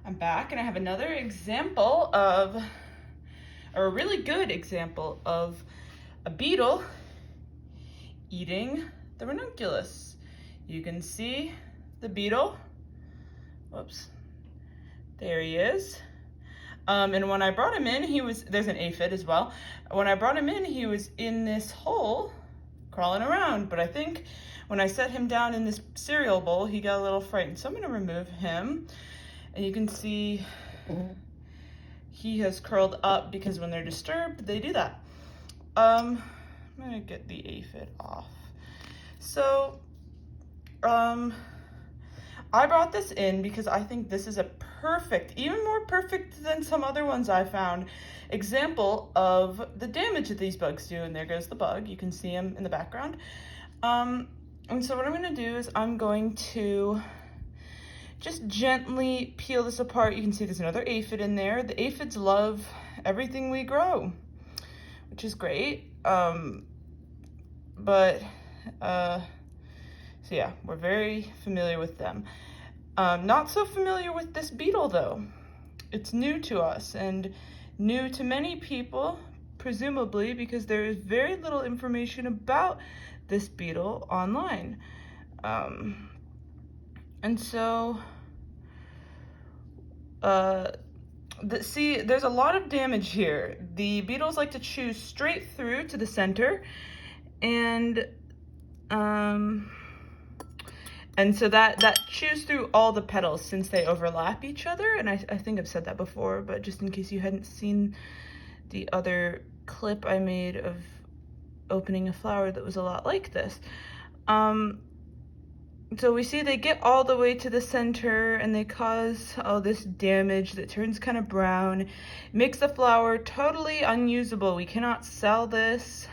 I'm back and I have another example of, or a really good example of a beetle eating the ranunculus. You can see the beetle. Whoops. There he is. And when I brought him in, there's an aphid as well. When I brought him in, he was in this hole crawling around, but I think when I set him down in this cereal bowl, he got a little frightened. So I'm gonna remove him. And you can see he has curled up because when they're disturbed, they do that. I'm gonna get the aphid off. So, I brought this in because I think this is a perfect, even more perfect than some other ones I found, example of the damage that these bugs do. And there goes the bug. You can see him in the background. And so what I'm gonna do is I'm going to just gently peel this apart. You can see there's another aphid in there. The aphids love everything we grow, which is great. So yeah, we're very familiar with them. Not so familiar with this beetle though. It's new to us and new to many people, presumably because there is very little information about this beetle online. And so, see, there's a lot of damage here. The beetles like to chew straight through to the center, and so that chews through all the petals since they overlap each other. And I think I've said that before, but just in case you hadn't seen the other clip I made of opening a flower that was a lot like this. So we see they get all the way to the center and they cause all this damage that turns kind of brown. It makes the flower totally unusable. We cannot sell this.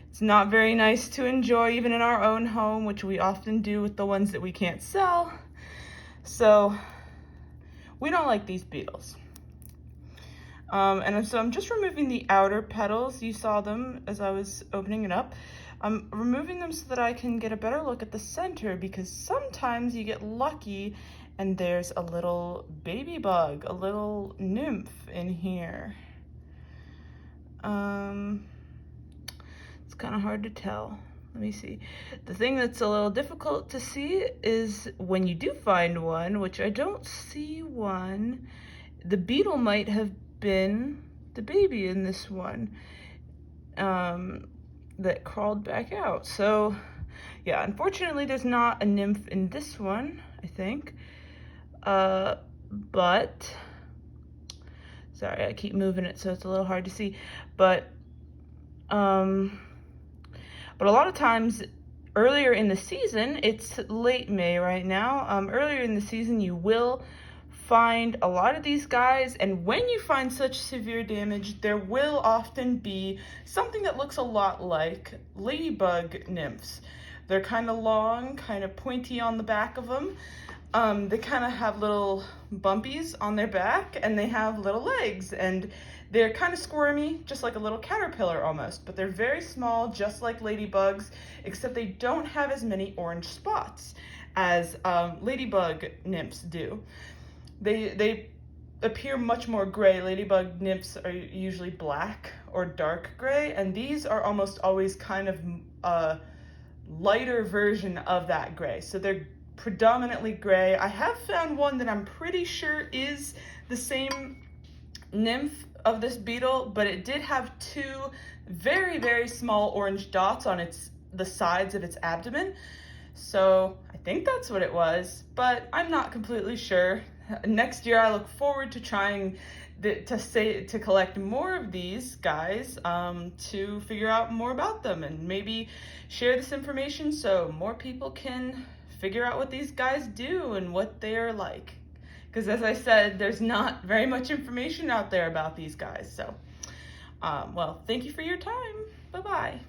It's not very nice to enjoy even in our own home, which we often do with the ones that we can't sell. So we don't like these beetles. And so I'm just removing the outer petals. You saw them as I was opening it up. I'm removing them so that I can get a better look at the center, because sometimes you get lucky and there's a little baby bug, a little nymph in here. It's kind of hard to tell. Let me see. The thing that's a little difficult to see is when you do find one, which I don't see one, the beetle might have been the baby in this one. That crawled back out. So yeah, unfortunately there's not a nymph in this one, I think. But sorry, I keep moving it so it's a little hard to see. But a lot of times earlier in the season, it's late May right now, earlier in the season you will find a lot of these guys, and when you find such severe damage, there will often be something that looks a lot like ladybug nymphs. They're kind of long, kind of pointy on the back of them. They kind of have little bumpies on their back, and they have little legs, and they're kind of squirmy, just like a little caterpillar almost, but they're very small, just like ladybugs, except they don't have as many orange spots as ladybug nymphs do. They appear much more gray. Ladybug nymphs are usually black or dark gray, and these are almost always kind of a lighter version of that gray. So they're predominantly gray. I have found one that I'm pretty sure is the same nymph of this beetle, but it did have two very, very small orange dots on the sides of its abdomen. So I think that's what it was, but I'm not completely sure. Next year, I look forward to trying to collect more of these guys to figure out more about them and maybe share this information so more people can figure out what these guys do and what they are like. Because as I said, there's not very much information out there about these guys. So, well, thank you for your time. Bye-bye.